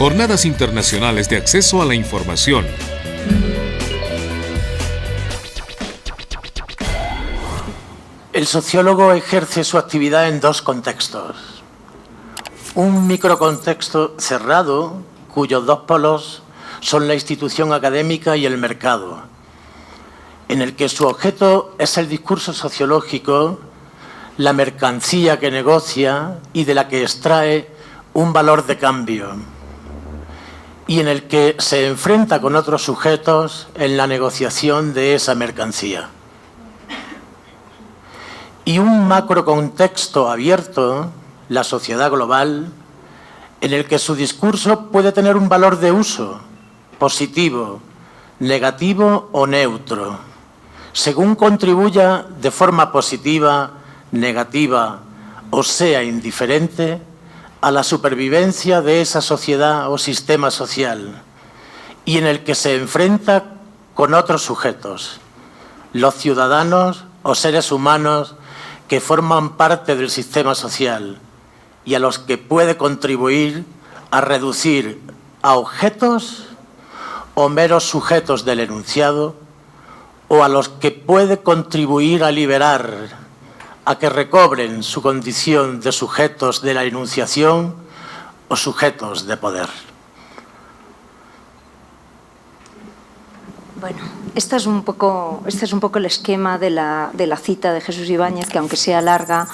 Jornadas Internacionales de Acceso a la Información. El sociólogo ejerce su actividad en dos contextos. Un microcontexto cerrado, cuyos dos polos son la institución académica y el mercado, en el que su objeto es el discurso sociológico, la mercancía que negocia y de la que extrae un valor de cambio, y en el que se enfrenta con otros sujetos en la negociación de esa mercancía. Y un macrocontexto abierto, la sociedad global, en el que su discurso puede tener un valor de uso, positivo, negativo o neutro, según contribuya de forma positiva, negativa o sea indiferente a la supervivencia de esa sociedad o sistema social, y en el que se enfrenta con otros sujetos, los ciudadanos o seres humanos que forman parte del sistema social y a los que puede contribuir a reducir a objetos o meros sujetos del enunciado, o a los que puede contribuir a liberar, a que recobren su condición de sujetos de la enunciación o sujetos de poder. Bueno, este es un poco el esquema de la cita de Jesús Ibáñez, que aunque sea larga,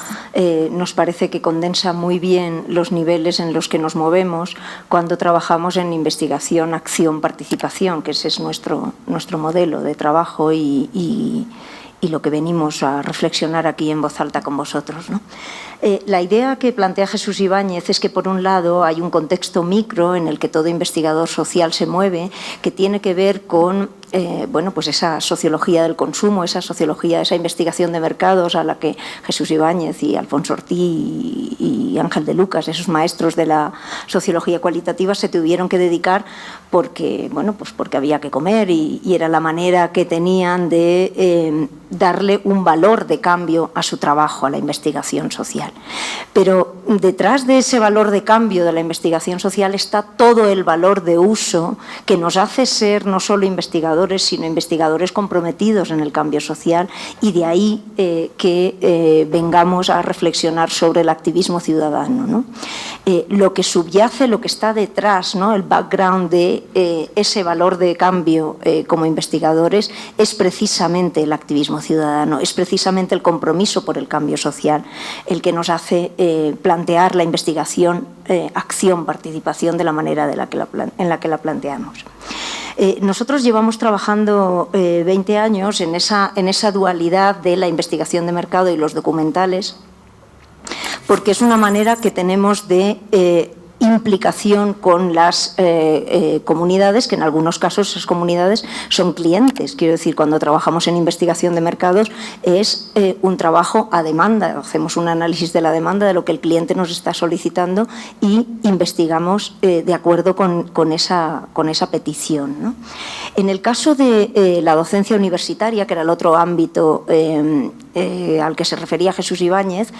nos parece que condensa muy bien los niveles en los que nos movemos cuando trabajamos en investigación, acción, participación, que ese es nuestro modelo de trabajo y lo que venimos a reflexionar aquí en voz alta con vosotros, ¿no? La idea que plantea Jesús Ibáñez es que, por un lado, hay un contexto micro en el que todo investigador social se mueve, que tiene que ver con pues esa sociología del consumo, esa sociología, esa investigación de mercados a la que Jesús Ibáñez y Alfonso Ortiz y Ángel de Lucas, esos maestros de la sociología cualitativa, se tuvieron que dedicar porque había que comer y era la manera que tenían de darle un valor de cambio a su trabajo, a la investigación social. Pero detrás de ese valor de cambio de la investigación social está todo el valor de uso que nos hace ser no solo investigadores, sino investigadores comprometidos en el cambio social, y de ahí que vengamos a reflexionar sobre el activismo ciudadano, ¿no? Lo que subyace, lo que está detrás, ¿no? El background de ese valor de cambio como investigadores es precisamente el activismo ciudadano, es precisamente el compromiso por el cambio social el que nos hace plantear la investigación, acción, participación de la manera en la que la planteamos. Nosotros llevamos trabajando 20 años en esa dualidad de la investigación de mercado y los documentales, porque es una manera que tenemos de implicación con las comunidades, que en algunos casos esas comunidades son clientes. Quiero decir, cuando trabajamos en investigación de mercados es un trabajo a demanda, hacemos un análisis de la demanda, de lo que el cliente nos está solicitando, y investigamos de acuerdo con esa petición, ¿no? En el caso de la docencia universitaria, que era el otro ámbito al que se refería Jesús Ibáñez,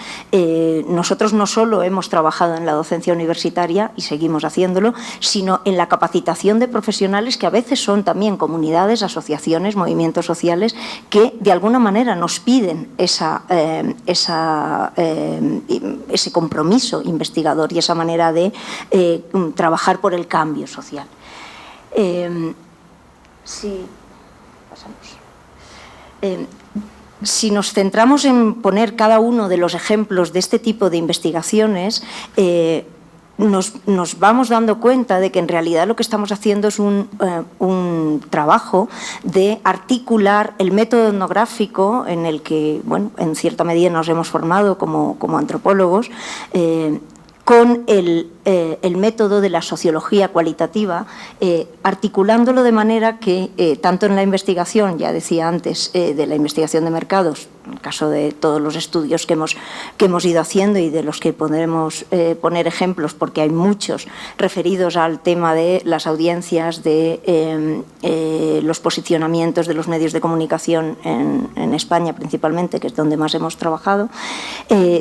nosotros no solo hemos trabajado en la docencia universitaria y seguimos haciéndolo, sino en la capacitación de profesionales que a veces son también comunidades, asociaciones, movimientos sociales, que de alguna manera nos piden ese compromiso investigador y esa manera de trabajar por el cambio social. Si nos centramos en poner cada uno de los ejemplos de este tipo de investigaciones, nos vamos dando cuenta de que en realidad lo que estamos haciendo es un trabajo de articular el método etnográfico, en el que, bueno, en cierta medida nos hemos formado como antropólogos, con el método de la sociología cualitativa, articulándolo de manera que tanto en la investigación, ya decía antes, de la investigación de mercados, en el caso de todos los estudios que hemos ido haciendo y de los que podremos poner ejemplos, porque hay muchos referidos al tema de las audiencias, de los posicionamientos de los medios de comunicación en España principalmente, que es donde más hemos trabajado,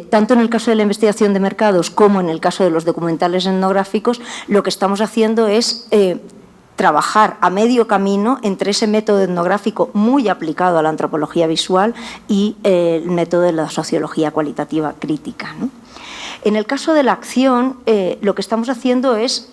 tanto en el caso de la investigación de mercados como en el caso de los documentales etnográficos, lo que estamos haciendo es trabajar a medio camino entre ese método etnográfico muy aplicado a la antropología visual y el método de la sociología cualitativa crítica, ¿no? En el caso de la acción, lo que estamos haciendo es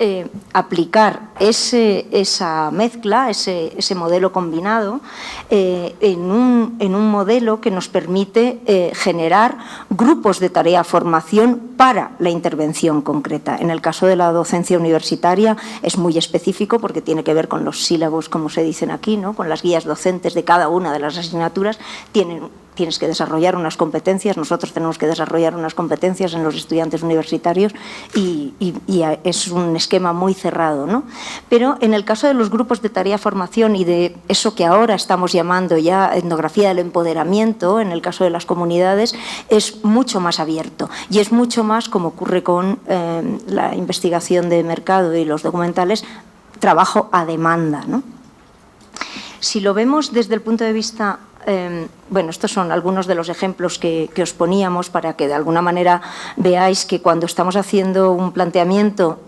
aplicar esa mezcla, ese modelo combinado, en un modelo que nos permite generar grupos de tarea-formación para la intervención concreta. En el caso de la docencia universitaria es muy específico porque tiene que ver con los sílabos, como se dicen aquí, ¿no? Con las guías docentes de cada una de las asignaturas. Tienes que desarrollar unas competencias, nosotros tenemos que desarrollar unas competencias en los estudiantes universitarios y es un esquema muy cerrado, ¿no? Pero en el caso de los grupos de tarea-formación y de eso que ahora estamos llamando ya etnografía del empoderamiento, en el caso de las comunidades, es mucho más abierto y es mucho más, como ocurre con la investigación de mercado y los documentales, trabajo a demanda, ¿no? Si lo vemos desde el punto de vista... bueno, estos son algunos de los ejemplos que os poníamos para que de alguna manera veáis que cuando estamos haciendo un planteamiento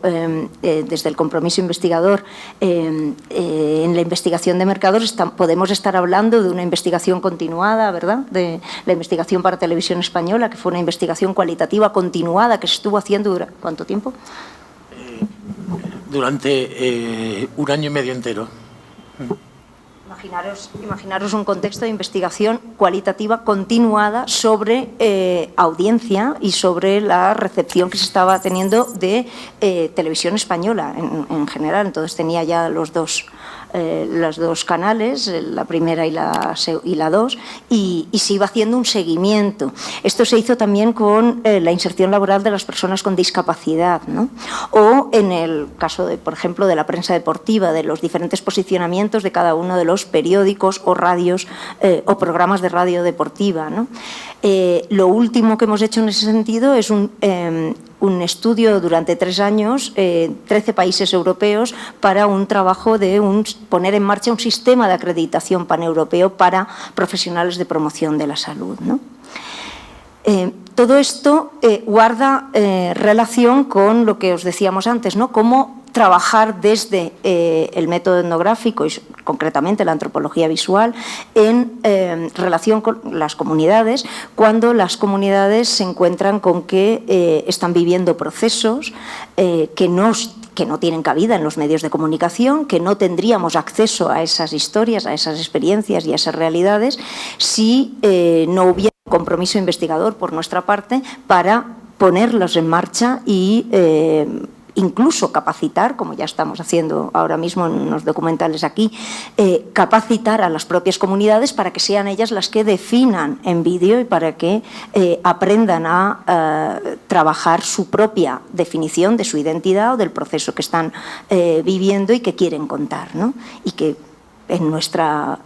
desde el compromiso investigador en la investigación de mercados podemos estar hablando de una investigación continuada, ¿verdad? De la investigación para Televisión Española, que fue una investigación cualitativa continuada que se estuvo haciendo durante ¿cuánto tiempo? Durante 1 año y medio entero. Imaginaros un contexto de investigación cualitativa continuada sobre audiencia y sobre la recepción que se estaba teniendo de Televisión Española en general. Entonces tenía ya los dos canales, la primera y la dos, y se iba haciendo un seguimiento. Esto se hizo también con la inserción laboral de las personas con discapacidad, ¿no? O en el caso, por ejemplo, de la prensa deportiva, de los diferentes posicionamientos de cada uno de los periódicos o radios o programas de radio deportiva, ¿no? Lo último que hemos hecho en ese sentido es un estudio durante 3 años, 13 países europeos, para un trabajo de poner en marcha un sistema de acreditación paneuropeo para profesionales de promoción de la salud, ¿no? Todo esto guarda relación con lo que os decíamos antes, ¿no? Cómo trabajar desde el método etnográfico y concretamente la antropología visual en relación con las comunidades, cuando las comunidades se encuentran con que están viviendo procesos que no tienen cabida en los medios de comunicación, que no tendríamos acceso a esas historias, a esas experiencias y a esas realidades si no hubiera un compromiso investigador por nuestra parte para ponerlos en marcha y incluso capacitar, como ya estamos haciendo ahora mismo en unos documentales aquí, capacitar a las propias comunidades para que sean ellas las que definan en vídeo y para que aprendan a trabajar su propia definición de su identidad o del proceso que están viviendo y que quieren contar, ¿no? Y que en nuestra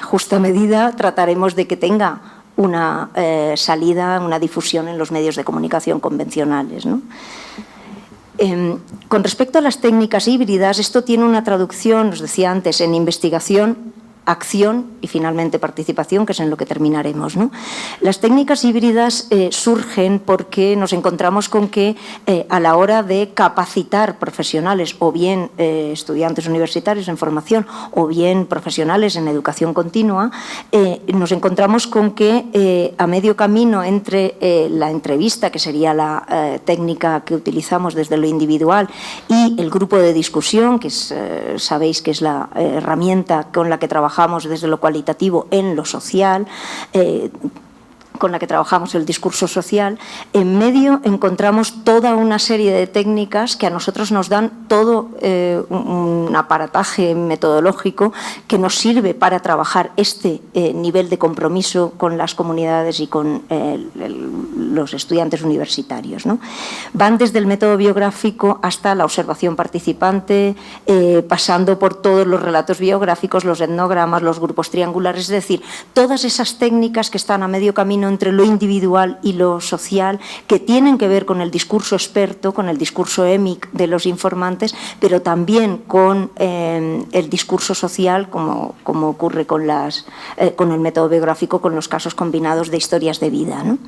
justa medida trataremos de que tenga una salida, una difusión en los medios de comunicación convencionales, ¿no? Con respecto a las técnicas híbridas, esto tiene una traducción, os decía antes, en investigación, acción y finalmente participación, que es en lo que terminaremos, ¿no? Las técnicas híbridas surgen porque nos encontramos con que a la hora de capacitar profesionales, o bien estudiantes universitarios en formación, o bien profesionales en educación continua, nos encontramos con que a medio camino entre la entrevista, que sería la técnica que utilizamos desde lo individual, y el grupo de discusión, que sabéis que es la herramienta con la que trabajamos desde lo cualitativo en lo social, con la que trabajamos, el discurso social, en medio encontramos toda una serie de técnicas que a nosotros nos dan todo un aparataje metodológico que nos sirve para trabajar este nivel de compromiso con las comunidades y con los estudiantes universitarios, ¿no? Van desde el método biográfico hasta la observación participante, pasando por todos los relatos biográficos, los etnogramas, los grupos triangulares, es decir, todas esas técnicas que están a medio camino entre lo individual y lo social, que tienen que ver con el discurso experto, con el discurso émic de los informantes, pero también con el discurso social, como ocurre con el método biográfico, con los casos combinados de historias de vida, ¿no?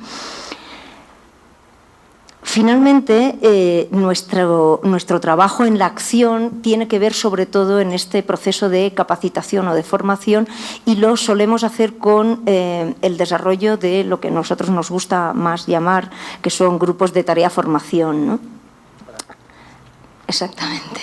Finalmente, nuestro trabajo en la acción tiene que ver sobre todo en este proceso de capacitación o de formación, y lo solemos hacer con el desarrollo de lo que a nosotros nos gusta más llamar, que son grupos de tarea-formación, ¿no? Exactamente.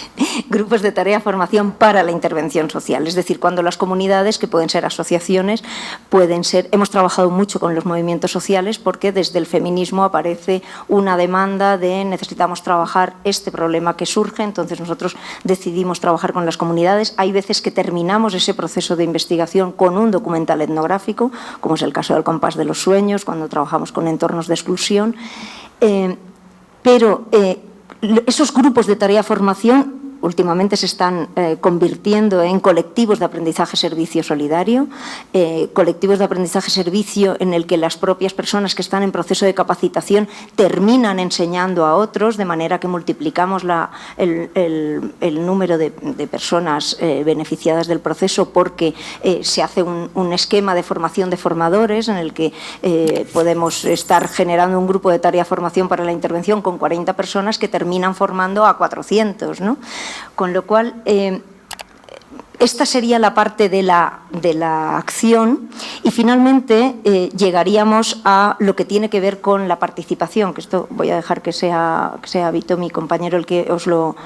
Grupos de tarea-formación para la intervención social. Es decir, cuando las comunidades, que pueden ser asociaciones, pueden ser... Hemos trabajado mucho con los movimientos sociales porque desde el feminismo aparece una demanda de necesitamos trabajar este problema que surge, entonces nosotros decidimos trabajar con las comunidades. Hay veces que terminamos ese proceso de investigación con un documental etnográfico, como es el caso del Compás de los Sueños, cuando trabajamos con entornos de exclusión. Esos grupos de tarea-formación últimamente se están convirtiendo en colectivos de aprendizaje-servicio solidario, colectivos de aprendizaje-servicio en el que las propias personas que están en proceso de capacitación terminan enseñando a otros, de manera que multiplicamos el número de personas beneficiadas del proceso, porque se hace un esquema de formación de formadores en el que podemos estar generando un grupo de tarea-formación para la intervención con 40 personas que terminan formando a 400, ¿no? Con lo cual, esta sería la parte de la acción, y finalmente llegaríamos a lo que tiene que ver con la participación, que esto voy a dejar que sea Vito, mi compañero, el que os lo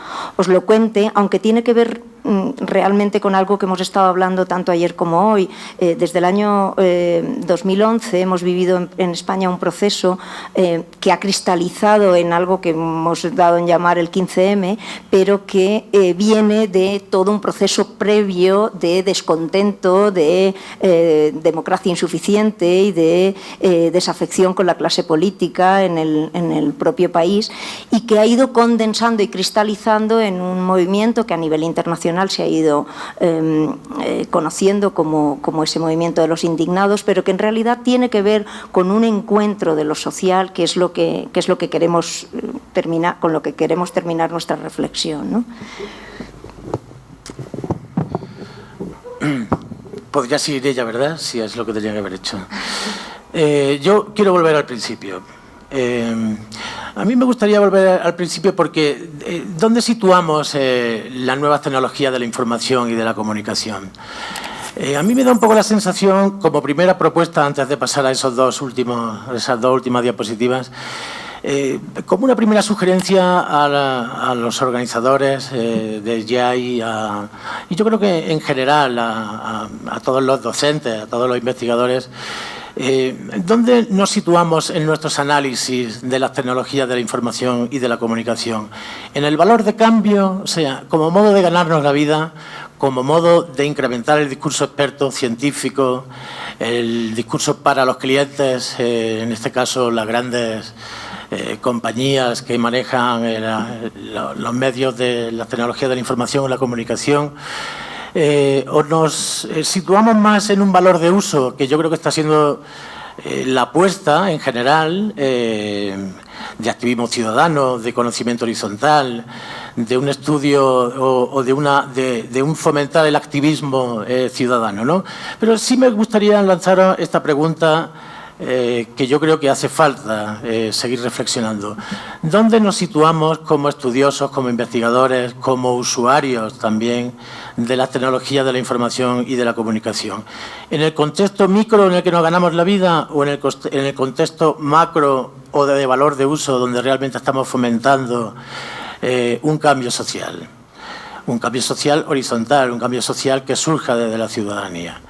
cuente, aunque tiene que ver realmente con algo que hemos estado hablando tanto ayer como hoy. Desde el año 2011 hemos vivido en España un proceso que ha cristalizado en algo que hemos dado en llamar el 15M, pero que viene de todo un proceso previo de descontento, de democracia insuficiente y de desafección con la clase política en el propio país, y que ha ido condensando y cristalizando en un movimiento que a nivel internacional se ha ido conociendo como ese movimiento de los indignados, pero que en realidad tiene que ver con un encuentro de lo social, que es lo que queremos terminar, con lo que queremos terminar nuestra reflexión, ¿no? Podría seguir ella, ¿verdad? Si es lo que tenía que haber hecho. Yo quiero volver al principio. A mí me gustaría volver al principio porque ¿dónde situamos las nuevas tecnologías de la información y de la comunicación? A mí me da un poco la sensación, como primera propuesta antes de pasar a esas dos últimas diapositivas, como una primera sugerencia a los organizadores de JAI, y yo creo que en general a todos los docentes, a todos los investigadores, ¿dónde nos situamos en nuestros análisis de las tecnologías de la información y de la comunicación? ¿En el valor de cambio, o sea, como modo de ganarnos la vida, como modo de incrementar el discurso experto científico, el discurso para los clientes, en este caso las grandes compañías que manejan los medios de la tecnología de la información y la comunicación? ¿O nos situamos más en un valor de uso, que yo creo que está siendo la apuesta en general de activismo ciudadano, de conocimiento horizontal, de un estudio o de un fomentar el activismo ciudadano, ¿no? Pero sí me gustaría lanzar esta pregunta que yo creo que hace falta seguir reflexionando. ¿Dónde nos situamos como estudiosos, como investigadores, como usuarios también de las tecnologías de la información y de la comunicación? ¿En el contexto micro en el que nos ganamos la vida o en el contexto macro o de valor de uso donde realmente estamos fomentando un cambio social? Un cambio social horizontal, un cambio social que surja desde la ciudadanía.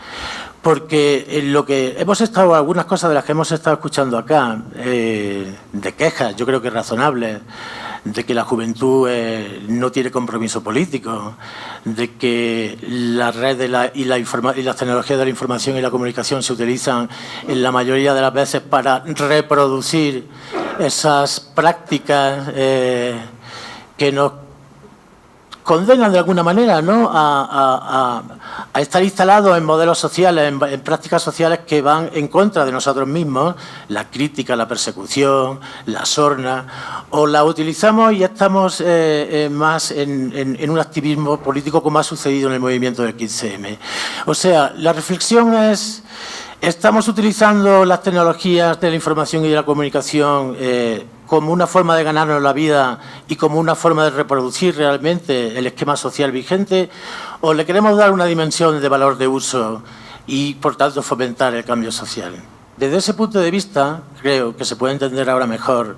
porque lo que hemos estado, algunas cosas de las que hemos estado escuchando acá, de quejas, yo creo que razonables, de que la juventud no tiene compromiso político, de que la red y las tecnologías de la información y la comunicación se utilizan en la mayoría de las veces para reproducir esas prácticas que nos condenan de alguna manera, ¿no?, a estar instalados en modelos sociales, en prácticas sociales que van en contra de nosotros mismos, la crítica, la persecución, la sorna, o la utilizamos y estamos más en un activismo político como ha sucedido en el movimiento del 15M. O sea, la reflexión es: ¿estamos utilizando las tecnologías de la información y de la comunicación como una forma de ganarnos la vida y como una forma de reproducir realmente el esquema social vigente, o le queremos dar una dimensión de valor de uso y, por tanto, fomentar el cambio social? Desde ese punto de vista, creo que se puede entender ahora mejor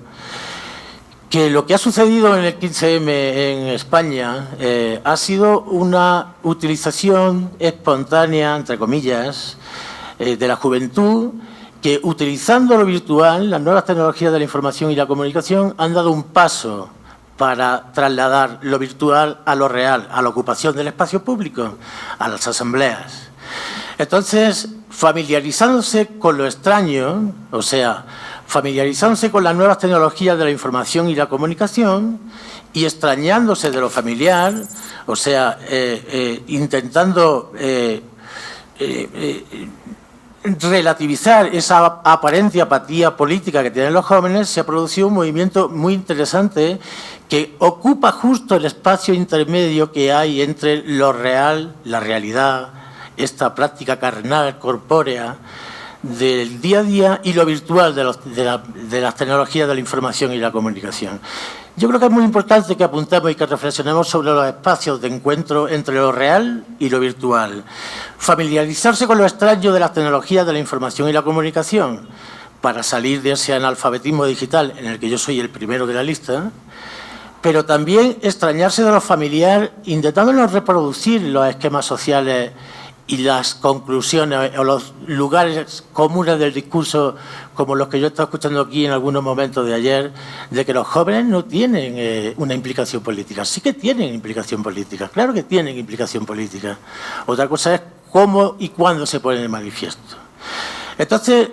que lo que ha sucedido en el 15M en España ha sido una utilización espontánea, entre comillas, de la juventud, que utilizando lo virtual, las nuevas tecnologías de la información y la comunicación han dado un paso para trasladar lo virtual a lo real, a la ocupación del espacio público, a las asambleas. Entonces, familiarizándose con lo extraño, o sea, familiarizándose con las nuevas tecnologías de la información y la comunicación y extrañándose de lo familiar, o sea, intentando relativizar esa aparente apatía política que tienen los jóvenes, se ha producido un movimiento muy interesante que ocupa justo el espacio intermedio que hay entre lo real, la realidad, esta práctica carnal, corpórea, del día a día, y lo virtual de las tecnologías de la información y la comunicación. Yo creo que es muy importante que apuntemos y que reflexionemos sobre los espacios de encuentro entre lo real y lo virtual. Familiarizarse con lo extraño de las tecnologías de la información y la comunicación para salir de ese analfabetismo digital en el que yo soy el primero de la lista, pero también extrañarse de lo familiar, intentándonos reproducir los esquemas sociales y las conclusiones o los lugares comunes del discurso, como los que yo he estado escuchando aquí en algunos momentos de ayer, de que los jóvenes no tienen una implicación política. Sí que tienen implicación política, claro que tienen implicación política. Otra cosa es cómo y cuándo se pone en manifiesto. Entonces,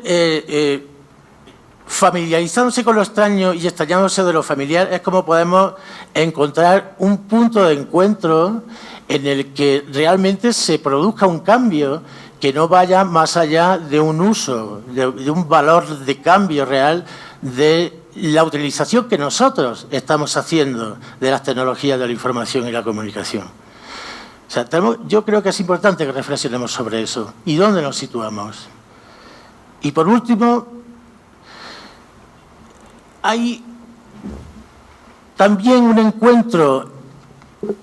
familiarizándose con lo extraño y extrañándose de lo familiar es como podemos encontrar un punto de encuentro en el que realmente se produzca un cambio que no vaya más allá de un uso, de un valor de cambio real de la utilización que nosotros estamos haciendo de las tecnologías de la información y la comunicación. O sea, yo creo que es importante que reflexionemos sobre eso y dónde nos situamos. Y por último, hay también un encuentro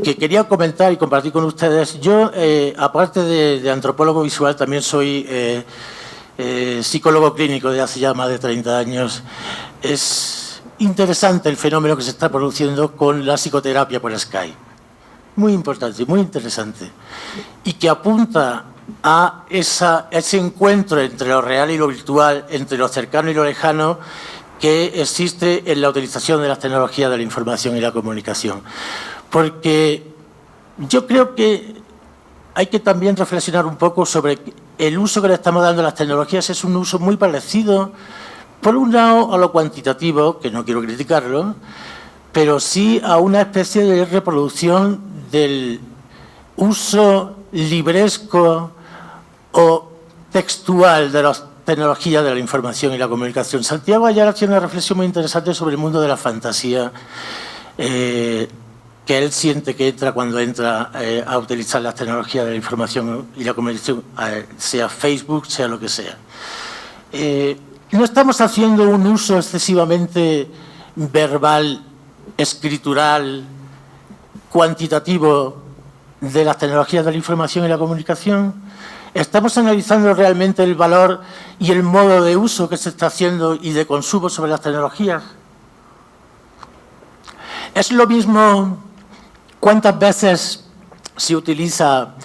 que quería comentar y compartir con ustedes. Yo, aparte de antropólogo visual, también soy psicólogo clínico de hace ya más de 30 años. Es interesante el fenómeno que se está produciendo con la psicoterapia por Skype. Muy importante, muy interesante. Y que apunta a ese encuentro entre lo real y lo virtual, entre lo cercano y lo lejano, que existe en la utilización de las tecnologías de la información y la comunicación. Porque yo creo que hay que también reflexionar un poco sobre el uso que le estamos dando a las tecnologías. Es un uso muy parecido, por un lado, a lo cuantitativo, que no quiero criticarlo, pero sí a una especie de reproducción del uso libresco o textual de las tecnologías de la información y la comunicación. Santiago Ayala tiene una reflexión muy interesante sobre el mundo de la fantasía, que él siente que entra cuando entra a utilizar las tecnologías de la información y la comunicación, sea Facebook, sea lo que sea. No estamos haciendo un uso excesivamente verbal, escritural, cuantitativo de las tecnologías de la información y la comunicación. Estamos analizando realmente el valor y el modo de uso que se está haciendo y de consumo sobre las tecnologías. Es lo mismo cuántas veces se utiliza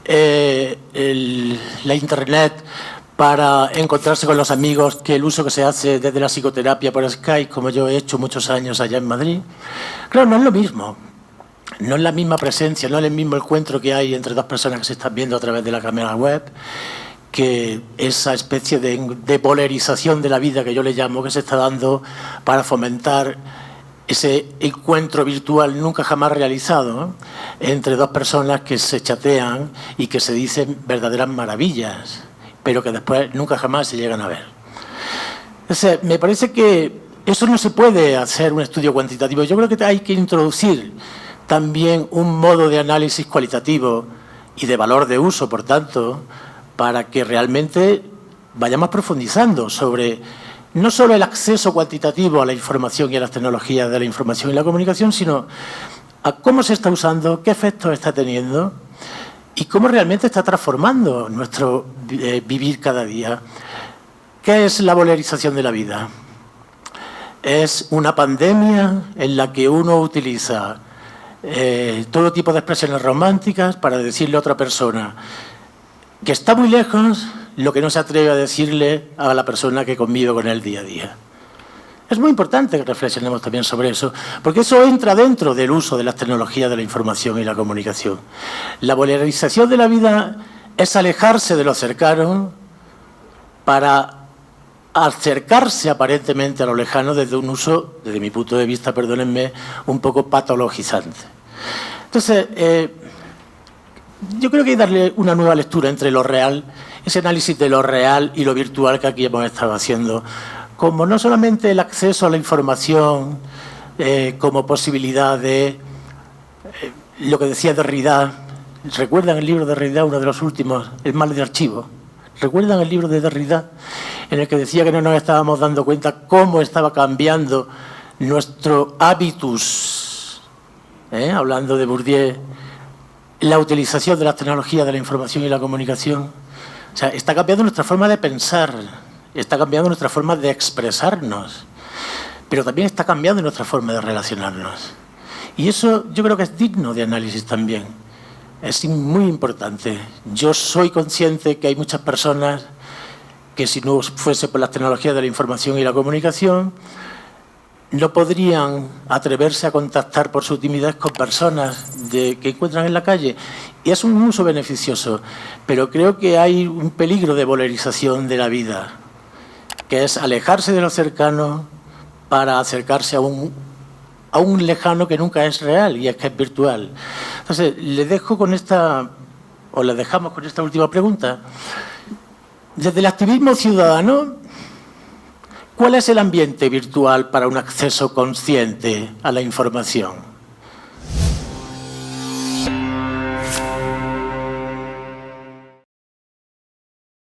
la Internet para encontrarse con los amigos, que el uso que se hace desde la psicoterapia por Skype, como yo he hecho muchos años allá en Madrid. Claro, no es lo mismo. No es la misma presencia, no es el mismo encuentro que hay entre dos personas que se están viendo a través de la cámara web, que esa especie de polarización de la vida que yo le llamo, que se está dando para fomentar ese encuentro virtual nunca jamás realizado, ¿no?, entre dos personas que se chatean y que se dicen verdaderas maravillas, pero que después nunca jamás se llegan a ver. Entonces, me parece que eso no se puede hacer un estudio cuantitativo. Yo creo que hay que introducir también un modo de análisis cualitativo y de valor de uso, por tanto, para que realmente vayamos profundizando sobre no solo el acceso cuantitativo a la información y a las tecnologías de la información y la comunicación, sino a cómo se está usando, qué efectos está teniendo y cómo realmente está transformando nuestro vivir cada día. ¿Qué es la polarización de la vida? Es una pandemia en la que uno utiliza todo tipo de expresiones románticas para decirle a otra persona que está muy lejos lo que no se atreve a decirle a la persona que convive con él día a día. Es muy importante que reflexionemos también sobre eso, porque eso entra dentro del uso de las tecnologías de la información y la comunicación. La polarización de la vida es alejarse de lo cercano para acercarse aparentemente a lo lejano desde un uso, desde mi punto de vista, perdónenme, un poco patologizante. Entonces, yo creo que hay que darle una nueva lectura entre lo real, ese análisis de lo real y lo virtual que aquí hemos estado haciendo, como no solamente el acceso a la información, como posibilidad de lo que decía Derrida. ¿Recuerdan el libro de Derrida, uno de los últimos, El mal de archivo? ¿Recuerdan el libro de Derrida, en el que decía que no nos estábamos dando cuenta cómo estaba cambiando nuestro hábitus, hablando de Bourdieu, la utilización de las tecnologías de la información y la comunicación? O sea, está cambiando nuestra forma de pensar, está cambiando nuestra forma de expresarnos, pero también está cambiando nuestra forma de relacionarnos. Y eso yo creo que es digno de análisis también. Es muy importante. Yo soy consciente que hay muchas personas que, si no fuese por las tecnologías de la información y la comunicación, no podrían atreverse a contactar por su timidez con personas que encuentran en la calle. Y es un uso beneficioso, pero creo que hay un peligro de polarización de la vida, que es alejarse de lo cercano para acercarse a un lejano que nunca es real y es que es virtual. Entonces, les dejamos con esta última pregunta. Desde el activismo ciudadano, ¿cuál es el ambiente virtual para un acceso consciente a la información?